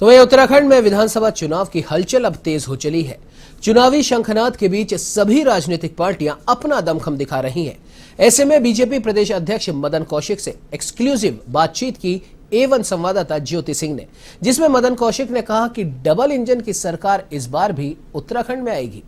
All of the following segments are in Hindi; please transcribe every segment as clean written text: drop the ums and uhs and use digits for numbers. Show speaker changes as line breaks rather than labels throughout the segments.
तो वहीं उत्तराखंड में विधानसभा चुनाव की हलचल अब तेज हो चली है। चुनावी शंखनाद के बीच सभी राजनीतिक पार्टियां अपना दमखम दिखा रही हैं। ऐसे में बीजेपी प्रदेश अध्यक्ष मदन कौशिक से एक्सक्लूसिव बातचीत की A1 संवाददाता ज्योति सिंह ने, जिसमें मदन कौशिक ने कहा कि डबल इंजन की सरकार इस बार भी उत्तराखंड में आएगी।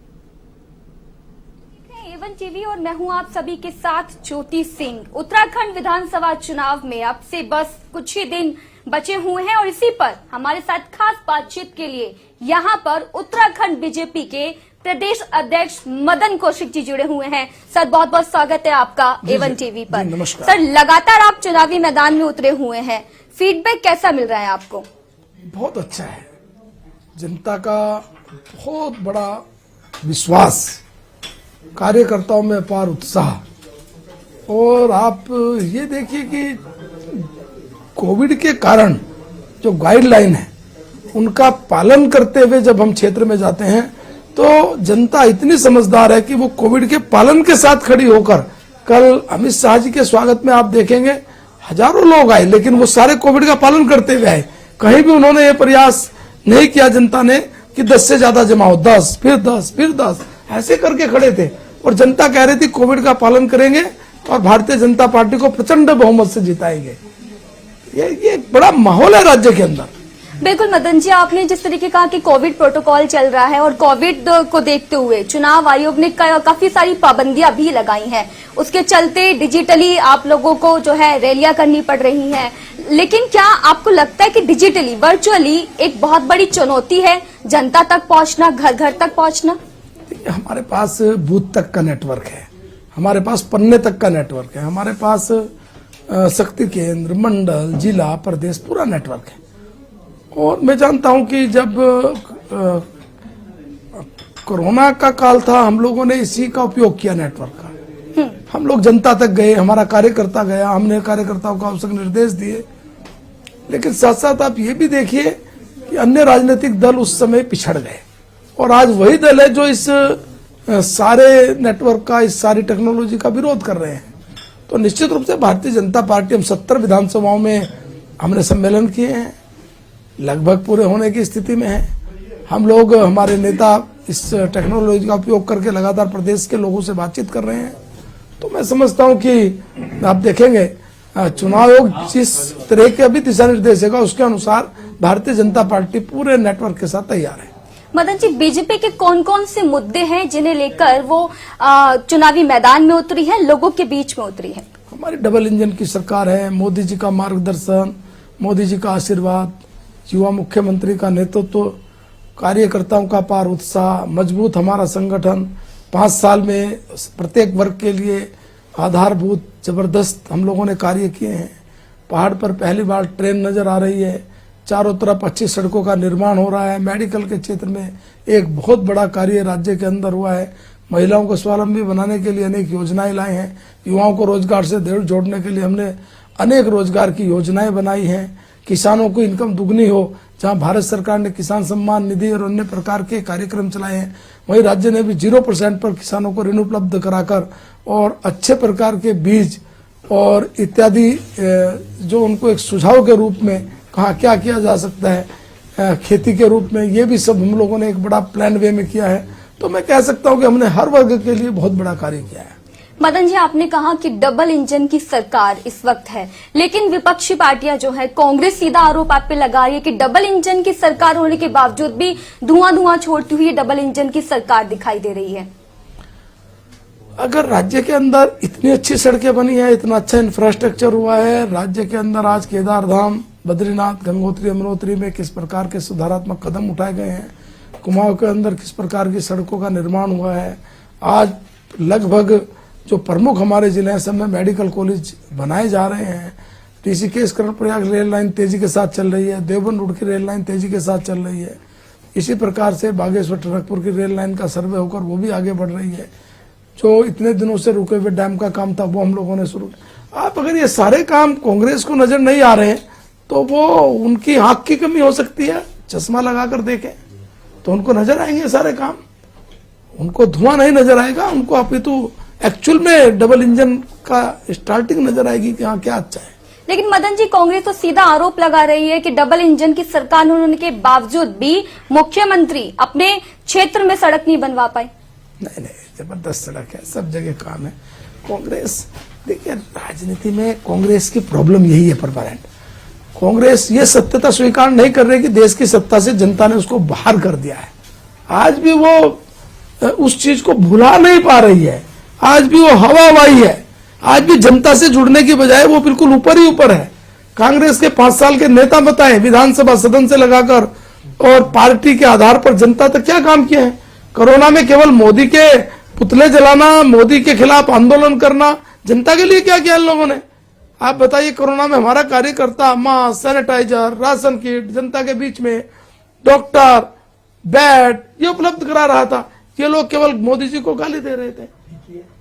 A1 टीवी और मैं हूं आप सभी के साथ ज्योति सिंह। उत्तराखंड विधानसभा चुनाव में अब से बस कुछ ही दिन बचे हुए हैं और इसी पर हमारे साथ खास बातचीत के लिए यहां पर उत्तराखंड बीजेपी के प्रदेश अध्यक्ष मदन कौशिक जी जुड़े हुए हैं। सर, बहुत बहुत स्वागत है आपका A1 टीवी पर।
नमस्कार
सर, लगातार आप चुनावी मैदान में उतरे हुए हैं, फीडबैक कैसा मिल रहा है आपको?
बहुत अच्छा है। जनता का बहुत बड़ा विश्वास, कार्यकर्ताओं में अपार उत्साह। और आप ये देखिए कि कोविड के कारण जो गाइडलाइन है उनका पालन करते हुए जब हम क्षेत्र में जाते हैं तो जनता इतनी समझदार है कि वो कोविड के पालन के साथ खड़ी होकर, कल अमित शाह जी के स्वागत में आप देखेंगे हजारों लोग आए, लेकिन वो सारे कोविड का पालन करते हुए आए। कहीं भी उन्होंने ये प्रयास नहीं किया जनता ने कि 10 से ज्यादा जमा हो, 10 फिर 10 फिर 10 ऐसे करके खड़े थे। और जनता कह रही थी कोविड का पालन करेंगे और भारतीय जनता पार्टी को प्रचंड बहुमत से जिताएंगे। ये बड़ा माहौल है राज्य के अंदर।
बिल्कुल मदन जी, आपने जिस तरीके कहा कि कोविड प्रोटोकॉल चल रहा है और कोविड को देखते हुए चुनाव आयोग ने काफी सारी पाबंदियां भी लगाई हैं। उसके चलते डिजिटली आप लोगों को जो है रैलियां करनी पड़ रही हैं। लेकिन क्या आपको लगता है कि डिजिटली, वर्चुअली एक बहुत बड़ी चुनौती है जनता तक पहुंचना, घर घर तक पहुंचना?
हमारे पास बूथ तक का नेटवर्क है, हमारे पास पन्ने तक का नेटवर्क है, हमारे पास शक्ति केंद्र, मंडल, जिला, प्रदेश पूरा नेटवर्क है। और मैं जानता हूं कि जब कोरोना का काल था हम लोगों ने इसी का उपयोग किया नेटवर्क का। हम लोग जनता तक गए, हमारा कार्यकर्ता गया, हमने कार्यकर्ताओं को आवश्यक निर्देश दिए। लेकिन साथ साथ आप ये भी देखिए कि अन्य राजनीतिक दल उस समय पिछड़ गए और आज वही दल है जो इस सारे नेटवर्क का, इस सारी टेक्नोलॉजी का विरोध कर रहे हैं। तो निश्चित रूप से भारतीय जनता पार्टी, हम 70 विधानसभाओं में हमने सम्मेलन किए हैं, लगभग पूरे होने की स्थिति में है। हम लोग, हमारे नेता इस टेक्नोलॉजी का उपयोग करके लगातार प्रदेश के लोगों से बातचीत कर रहे हैं। तो मैं समझता हूं कि आप देखेंगे चुनाव आयोग जिस तरह के अभी दिशा निर्देश देगा उसके अनुसार भारतीय जनता पार्टी पूरे नेटवर्क के साथ तैयार है।
मदन जी, बीजेपी के कौन कौन से मुद्दे हैं जिन्हें लेकर वो चुनावी मैदान में उतरी है, लोगों के बीच में उतरी है?
हमारी डबल इंजन की सरकार है, मोदी जी का मार्गदर्शन, मोदी जी का आशीर्वाद, युवा मुख्यमंत्री का नेतृत्व, कार्यकर्ताओं का अपार उत्साह, मजबूत हमारा संगठन, 5 साल में प्रत्येक वर्ग के लिए आधारभूत जबरदस्त हम लोगों ने कार्य किए हैं। पहाड़ पर पहली बार ट्रेन नजर आ रही है, चारों तरफ अच्छी सड़कों का निर्माण हो रहा है, मेडिकल के क्षेत्र में एक बहुत बड़ा कार्य राज्य के अंदर हुआ है, महिलाओं को स्वावलंबी बनाने के लिए अनेक योजनाएं लाई हैं, युवाओं को रोजगार से जोड़ने के लिए हमने अनेक रोजगार की योजनाएं बनाई हैं, किसानों को इनकम दुगनी हो, जहां भारत सरकार ने किसान सम्मान निधि और अन्य प्रकार के कार्यक्रम चलाए हैं, वहीं राज्य ने भी 0% पर किसानों को ऋण उपलब्ध कराकर और अच्छे प्रकार के बीज और इत्यादि जो उनको एक सुझाव के रूप में कहा क्या किया जा सकता है खेती के रूप में, ये भी सब हम लोगों ने एक बड़ा प्लान वे में किया है। तो मैं कह सकता हूं कि हमने हर वर्ग के लिए बहुत बड़ा कार्य किया है।
मदन जी, आपने कहा कि डबल इंजन की सरकार इस वक्त है, लेकिन विपक्षी पार्टियां जो है, कांग्रेस सीधा आरोप आप पे लगा रही है कि डबल इंजन की सरकार होने के बावजूद भी धुआं छोड़ती हुई डबल इंजन की सरकार दिखाई दे रही है।
अगर राज्य के अंदर इतनी अच्छी सड़कें बनी है, इतना अच्छा इंफ्रास्ट्रक्चर हुआ है, राज्य के अंदर आज केदार धाम, बद्रीनाथ, गंगोत्री, यमुनोत्री में किस प्रकार के सुधारात्मक कदम उठाए गए हैं, कुमाऊं के अंदर किस प्रकार की सड़कों का निर्माण हुआ है, आज लगभग जो प्रमुख हमारे जिले हैं सब में मेडिकल कॉलेज बनाए जा रहे हैं, ऋषिकेश कर्णप्रयाग रेल लाइन तेजी के साथ चल रही है, देवबंद रोड की रेल लाइन तेजी के साथ चल रही है, इसी प्रकार से बागेश्वर टनकपुर की रेल लाइन का सर्वे होकर वो भी आगे बढ़ रही है। जो इतने दिनों से रुके हुए डैम का काम था वो हम लोगों ने शुरू। आप अगर ये सारे काम कांग्रेस को नजर नहीं आ रहे हैं तो वो उनकी आंख की कमी हो सकती है, चश्मा लगाकर देखें तो उनको नजर आएंगे सारे काम। उनको धुआं नहीं नजर आएगा, उनको अपितु एक्चुअल में डबल इंजन का स्टार्टिंग नजर आएगी कि हाँ क्या अच्छा है।
लेकिन मदन जी, कांग्रेस तो सीधा आरोप लगा रही है कि डबल इंजन की सरकार होने के बावजूद भी मुख्यमंत्री अपने क्षेत्र में सड़क नहीं बनवा पाए।
नहीं, जबरदस्त सड़क है, सब जगह काम है। कांग्रेस, देखिए राजनीति में कांग्रेस की प्रॉब्लम यही है परमानेंट। कांग्रेस ये सत्यता स्वीकार नहीं कर रही कि देश की सत्ता से जनता ने उसको बाहर कर दिया है। आज भी वो उस चीज को भुला नहीं पा रही है। आज भी वो हवाबाई है। आज भी जनता से जुड़ने की बजाय वो बिल्कुल ऊपर ही ऊपर है। कांग्रेस के 5 साल के नेता बताएं, विधानसभा सदन से लगाकर और पार्टी के आधार पर जनता तक क्या काम किए हैं। कोरोना में केवल मोदी के पुतले जलाना, मोदी के खिलाफ आंदोलन करना, जनता के लिए क्या किया इन लोगों ने? आप बताइए, कोरोना में हमारा कार्यकर्ता मास्क, सैनिटाइजर, राशन किट जनता के बीच में, डॉक्टर, बेड ये उपलब्ध करा रहा था। ये लोग केवल मोदी जी को गाली दे रहे थे।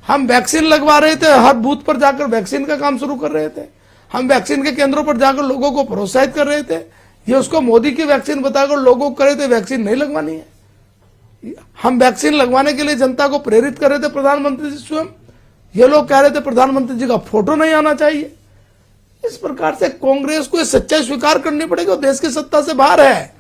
हम वैक्सीन लगवा रहे थे, हर बूथ पर जाकर वैक्सीन का काम शुरू कर रहे थे। हम वैक्सीन के केंद्रों पर जाकर लोगों को प्रोत्साहित कर रहे थे। ये उसको मोदी की वैक्सीन बताकर लोगों को करे थे वैक्सीन नहीं लगवानी है। हम वैक्सीन लगवाने के लिए जनता को प्रेरित कर रहे थे, प्रधानमंत्री जी स्वयं। ये लोग कह रहे थे प्रधानमंत्री जी का फोटो नहीं आना चाहिए। इस प्रकार से कांग्रेस को सच्चाई स्वीकार करनी पड़ेगी, वो देश की सत्ता से बाहर है।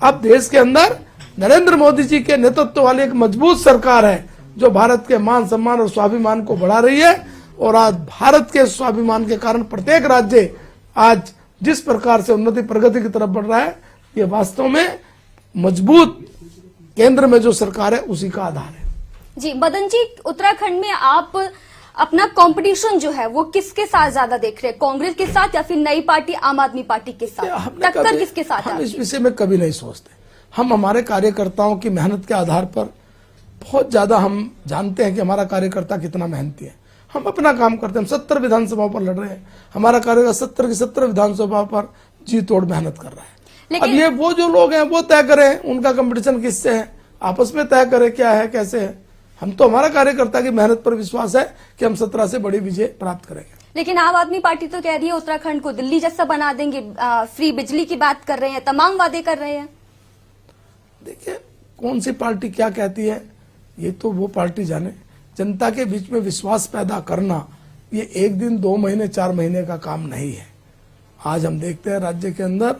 अब देश के अंदर नरेंद्र मोदी जी के नेतृत्व वाली एक मजबूत सरकार है जो भारत के मान सम्मान और स्वाभिमान को बढ़ा रही है। और आज भारत के स्वाभिमान के कारण प्रत्येक राज्य आज जिस प्रकार से उन्नति प्रगति की तरफ बढ़ रहा है, ये वास्तव में मजबूत केंद्र में जो सरकार है उसी का आधार है।
जी मदन जी, उत्तराखंड में आप अपना कंपटीशन जो है वो किसके साथ ज्यादा देख रहे हैं, कांग्रेस के साथ या फिर नई पार्टी आम आदमी पार्टी के साथ? टक्कर किसके साथ है?
हम इस विषय में कभी नहीं सोचते। हम हमारे कार्यकर्ताओं की मेहनत के आधार पर बहुत ज्यादा हम जानते हैं कि हमारा कार्यकर्ता कितना मेहनती है। हम अपना काम करते हैं। हम 70 विधानसभाओं पर लड़ रहे हैं। हमारा कार्यकर्ता 70 की 70 विधानसभा पर जी तोड़ मेहनत कर रहा है। अब ये वो जो लोग हैं वो तय करें उनका कंपटीशन किससे है, आपस में तय करें क्या है कैसे है। हम तो हमारा कार्यकर्ता की मेहनत पर विश्वास है कि हम 17 से बड़ी विजय प्राप्त करेंगे।
लेकिन आम आदमी पार्टी तो कह रही है उत्तराखंड को दिल्ली जैसा बना देंगे, फ्री बिजली की बात कर रहे हैं, तमाम वादे कर रहे हैं।
देखिए कौन सी पार्टी क्या कहती है ये तो वो पार्टी जाने। जनता के बीच में विश्वास पैदा करना ये 1 दिन 2 महीने 4 महीने का काम नहीं है। आज हम देखते हैं राज्य के अंदर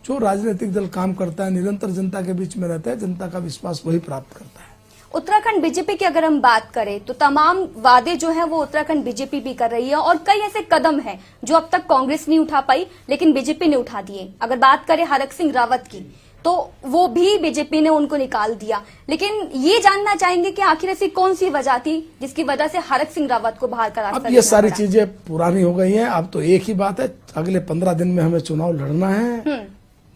जो राजनीतिक दल काम करता है निरंतर जनता के बीच में रहता है, जनता का विश्वास वही प्राप्त करता है।
उत्तराखंड बीजेपी की अगर हम बात करें तो तमाम वादे जो है वो उत्तराखंड बीजेपी भी कर रही है और कई ऐसे कदम हैं जो अब तक कांग्रेस नहीं उठा पाई लेकिन बीजेपी ने उठा दिए। अगर बात करें हरक सिंह रावत की तो वो भी बीजेपी ने उनको निकाल दिया। लेकिन ये जानना चाहेंगे कि आखिर ऐसी कौन सी वजह थी जिसकी वजह से हरक सिंह रावत को बाहर करा।
अब ये सारी चीजें पुरानी हो गई हैं। अब तो एक ही बात है, अगले 15 दिन में हमें चुनाव लड़ना है।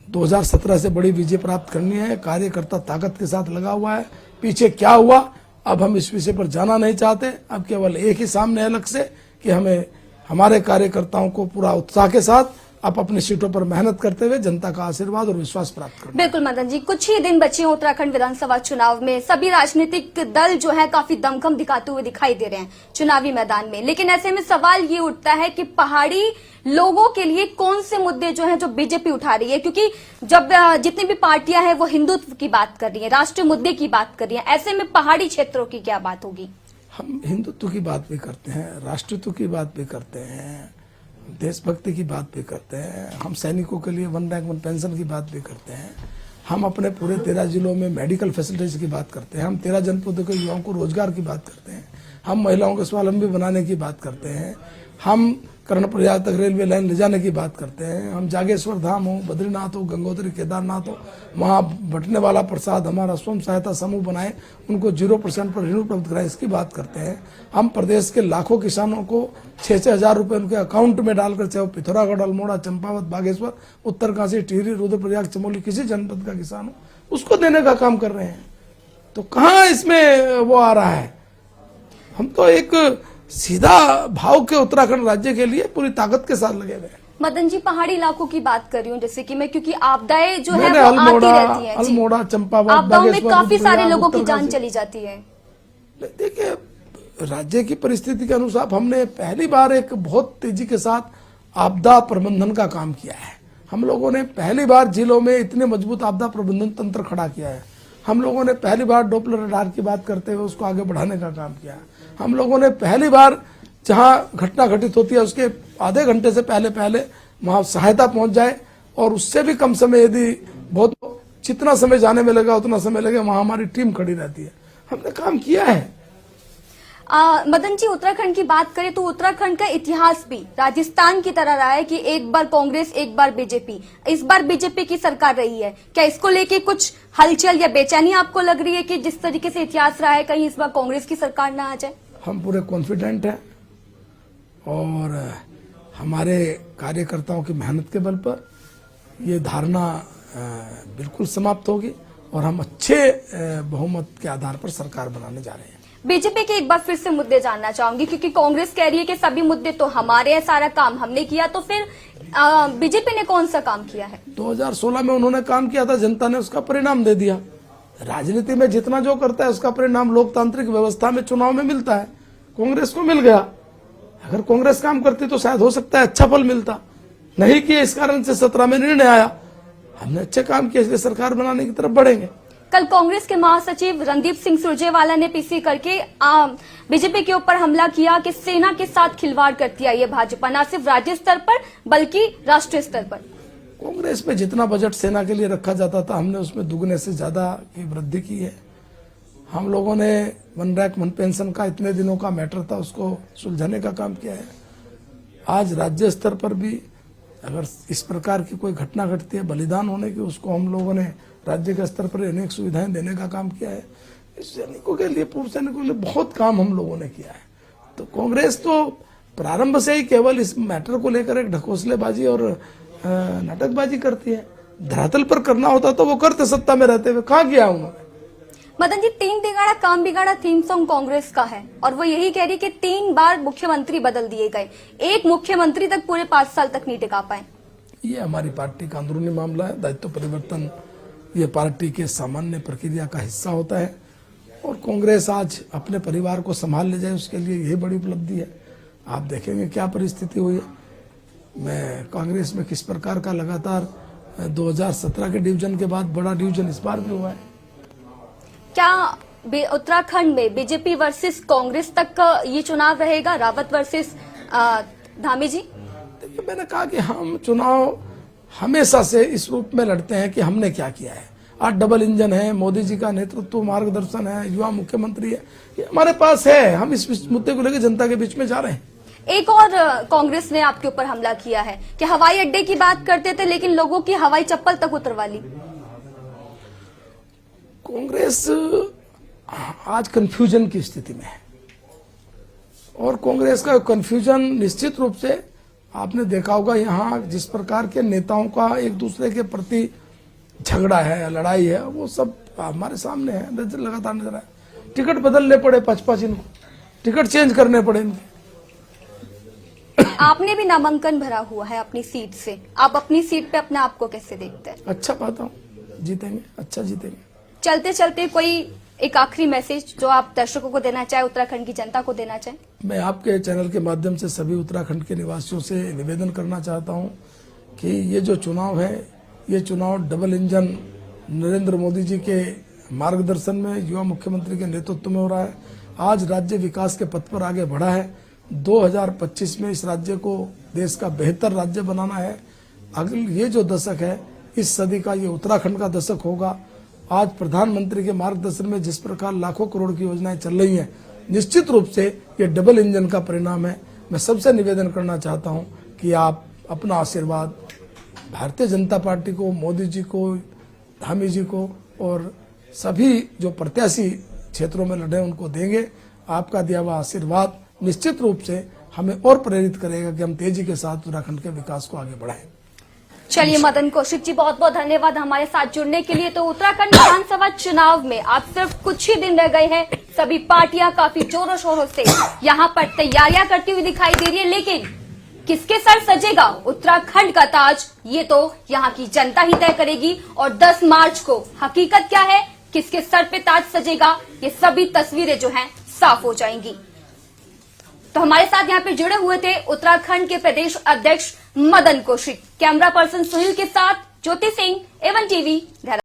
2017 से बड़ी विजय प्राप्त करनी है। कार्यकर्ता ताकत के साथ लगा हुआ है। पीछे क्या हुआ अब हम इस विषय पर जाना नहीं चाहते। अब केवल एक ही सामने है लक्ष्य कि हमें हमारे कार्यकर्ताओं को पूरा उत्साह के साथ आप अपनी सीटों पर मेहनत करते हुए जनता का आशीर्वाद और विश्वास प्राप्त करें।
बिल्कुल मदन जी, कुछ ही दिन बचे हैं उत्तराखंड विधानसभा चुनाव में। सभी राजनीतिक दल जो है काफी दमखम दिखाते हुए दिखाई दे रहे हैं चुनावी मैदान में। लेकिन ऐसे में सवाल ये उठता है कि पहाड़ी लोगों के लिए कौन से मुद्दे जो हैं जो बीजेपी उठा रही है, क्योंकि जब जितनी भी पार्टियां हैं वो हिंदुत्व की बात कर रही है, राष्ट्रीय मुद्दे की बात कर रही है, ऐसे में पहाड़ी क्षेत्रों की क्या बात होगी?
हम हिंदुत्व की बात भी करते हैं, राष्ट्रत्व की बात भी करते हैं, देशभक्ति की बात भी करते हैं। हम सैनिकों के लिए 1 रैंक 1 पेंशन की बात भी करते हैं। हम अपने पूरे 13 जिलों में मेडिकल फैसिलिटीज की बात करते हैं। हम 13 जनपदों के युवाओं को रोजगार की बात करते हैं। हम महिलाओं को स्वावलंबी बनाने की बात करते हैं। हम कर्णप्रयाग तक रेलवे लाइन ले जाने की बात करते हैं। हम जागेश्वर धाम हो, बद्रीनाथ हो, गंगोत्री, केदारनाथ हो, वहाँ बंटने वाला प्रसाद हमारा स्वयं सहायता समूह बनाए, उनको 0% पर ऋण उपलब्ध कराए, इसकी बात करते हैं। हम प्रदेश के लाखों किसानों को 6-6 हजार रुपए उनके अकाउंट में डालकर, चाहे वो पिथौरागढ़, अल्मोड़ा, चंपावत, बागेश्वर, उत्तरकाशी, टिहरी, रुद्रप्रयाग, चमोली, किसी जनपद का किसान हो उसको देने का काम कर रहे हैं। तो कहाँ इसमें वो आ रहा है? हम तो एक सीधा भाव के उत्तराखंड राज्य के लिए पूरी ताकत के साथ लगे हुए हैं।
मदन जी, पहाड़ी इलाकों की बात कर रही हूँ जैसे कि मैं, क्योंकि आपदाएं जो है वो आती रहती हैं।
अल्मोड़ा, चंपावत,
आपदाओं में काफी सारे लोगों की जान चली जाती है।
देखिए राज्य की परिस्थिति के अनुसार हमने पहली बार एक बहुत तेजी के साथ आपदा प्रबंधन का काम किया है। हम लोगों ने पहली बार जिलों में इतने मजबूत आपदा प्रबंधन तंत्र खड़ा किया है। हम लोगों ने पहली बार डॉपलर रडार की बात करते हुए उसको आगे बढ़ाने का काम किया। हम लोगों ने पहली बार जहां घटना घटित होती है उसके आधे घंटे से पहले वहां सहायता पहुंच जाए, और उससे भी कम समय, यदि बहुत जितना समय जाने में लगा उतना समय लगे, वहां हमारी टीम खड़ी रहती है। हमने काम किया है।
मदन जी, उत्तराखंड की बात करें तो उत्तराखंड का इतिहास भी राजस्थान की तरह रहा है कि एक बार कांग्रेस एक बार बीजेपी। इस बार बीजेपी की सरकार रही है, क्या इसको लेके कुछ हलचल या बेचैनी आपको लग रही है कि जिस तरीके से इतिहास रहा है कहीं इस बार कांग्रेस की सरकार ना आ जाए?
हम पूरे कॉन्फिडेंट हैं और हमारे कार्यकर्ताओं की मेहनत के बल पर ये धारणा बिल्कुल समाप्त होगी और हम अच्छे बहुमत के आधार पर सरकार बनाने जा रहे हैं।
बीजेपी के एक बार फिर से मुद्दे जानना चाहूंगी, क्योंकि कांग्रेस कह रही है कि सभी मुद्दे तो हमारे हैं, सारा काम हमने किया, तो फिर बीजेपी ने कौन सा काम किया है?
2016 में उन्होंने काम किया था, जनता ने उसका परिणाम दे दिया। राजनीति में जितना जो करता है उसका परिणाम लोकतांत्रिक व्यवस्था में चुनाव में मिलता है। कांग्रेस को मिल गया। अगर कांग्रेस काम करती तो शायद हो सकता है अच्छा फल मिलता, नहीं किया, इस कारण से 17 में निर्णय आया। हमने अच्छे काम किए, इसलिए सरकार बनाने की तरफ बढ़ेंगे।
कल कांग्रेस के महासचिव रणदीप सिंह सुरजेवाला ने पीसी करके बीजेपी के ऊपर हमला किया कि सेना के साथ खिलवाड़ करती है ये भाजपा, न सिर्फ राज्य स्तर पर बल्कि राष्ट्रीय स्तर पर।
कांग्रेस में जितना बजट सेना के लिए रखा जाता था, हमने उसमें दुगने से ज्यादा की वृद्धि की है। हम लोगों ने वन रैंक वन पेंशन का इतने दिनों का मैटर था, उसको सुलझाने का काम किया है। आज राज्य स्तर पर भी अगर इस प्रकार की कोई घटना घटती है बलिदान होने की, उसको हम लोगों ने राज्य के स्तर पर अनेक सुविधाएं देने का काम किया है। इस सैनिकों के लिए, पूर्व सैनिकों के लिए बहुत काम हम लोगों ने किया है। तो कांग्रेस तो प्रारंभ से ही केवल इस मैटर को लेकर एक ढकोसलेबाजी और नाटकबाजी करती है। धरातल पर करना होता तो वो करते, सत्ता में रहते हुए कहाँ किया उन्होंने।
मदन जी, 3 बिगाड़ा काम बिगाड़ा थीम सॉन्ग कांग्रेस का है और वो यही कह रही कि 3 बार मुख्यमंत्री बदल दिए गए, एक मुख्यमंत्री तक पूरे 5 साल तक नहीं टिका पाए।
ये हमारी पार्टी का अंदरूनी मामला है। दायित्व परिवर्तन ये पार्टी के सामान्य प्रक्रिया का हिस्सा होता है और कांग्रेस आज अपने परिवार को संभाल ले जाए, उसके लिए यही बड़ी उपलब्धि है। आप देखेंगे क्या परिस्थिति हुई है। मैं कांग्रेस में किस प्रकार का लगातार 2017 के डिवीजन के बाद बड़ा डिवीजन इस बार भी हुआ है।
क्या उत्तराखंड में बीजेपी वर्सेस कांग्रेस तक का ये चुनाव रहेगा, रावत वर्सेस धामी जी?
देखिए, मैंने कहा कि हम चुनाव हमेशा से इस रूप में लड़ते हैं कि हमने क्या किया है। आज डबल इंजन है, मोदी जी का नेतृत्व, मार्गदर्शन है, युवा मुख्यमंत्री है, ये हमारे पास है। हम इस मुद्दे को लेकर जनता के बीच में जा रहे हैं।
एक और कांग्रेस ने आपके ऊपर हमला किया है कि हवाई अड्डे की बात करते थे लेकिन लोगों की हवाई चप्पल तक उतरवा ली।
कांग्रेस आज कंफ्यूजन की स्थिति में है और कांग्रेस का कंफ्यूजन निश्चित रूप से आपने देखा होगा। यहाँ जिस प्रकार के नेताओं का एक दूसरे के प्रति झगड़ा है, लड़ाई है, वो सब हमारे सामने है, लगातार नजर आए। टिकट बदलने पड़े 5-5 इनको, टिकट चेंज करने पड़े इनको।
आपने भी नामांकन भरा हुआ है अपनी सीट से, आप अपनी सीट पे अपने आप को कैसे देखते हैं?
अच्छा पाता हूँ, जीतेंगे, अच्छा जीतेंगे।
चलते चलते कोई एक आखिरी मैसेज जो आप दर्शकों को देना चाहे, उत्तराखंड की जनता को देना चाहे?
मैं आपके चैनल के माध्यम से सभी उत्तराखंड के निवासियों से निवेदन करना चाहता हूं कि ये जो चुनाव है, ये चुनाव डबल इंजन नरेंद्र मोदी जी के मार्गदर्शन में, युवा मुख्यमंत्री के नेतृत्व में हो रहा है। आज राज्य विकास के पथ पर आगे बढ़ा है। 2025 में इस राज्य को देश का बेहतर राज्य बनाना है। अगले ये जो दशक है, इस सदी का ये उत्तराखंड का दशक होगा। आज प्रधानमंत्री के मार्गदर्शन में जिस प्रकार लाखों करोड़ की योजनाएं चल रही हैं, निश्चित रूप से ये डबल इंजन का परिणाम है। मैं सबसे निवेदन करना चाहता हूं कि आप अपना आशीर्वाद भारतीय जनता पार्टी को, मोदी जी को, धामी जी को और सभी जो प्रत्याशी क्षेत्रों में लड़े उनको देंगे। आपका दिया हुआ आशीर्वाद निश्चित रूप से हमें और प्रेरित करेगा कि हम तेजी के साथ उत्तराखंड के विकास को आगे बढ़ाएं।
चलिए मदन कौशिक जी, बहुत बहुत धन्यवाद हमारे साथ जुड़ने के लिए। तो उत्तराखंड विधानसभा चुनाव में आप सिर्फ कुछ ही दिन रह गए हैं, सभी पार्टियां काफी जोरों शोरों से यहां पर तैयारियां करती हुई दिखाई दे रही है, लेकिन किसके सर सजेगा उत्तराखंड का ताज, ये तो यहां की जनता ही तय करेगी। और 10 मार्च को हकीकत क्या है, किसके सर पे ताज सजेगा, ये सभी तस्वीरें जो हैं साफ हो जाएंगी। तो हमारे साथ यहाँ पे जुड़े हुए थे उत्तराखंड के प्रदेश अध्यक्ष मदन कौशिक। कैमरा पर्सन सुनील के साथ ज्योति सिंह, एवन टीवी।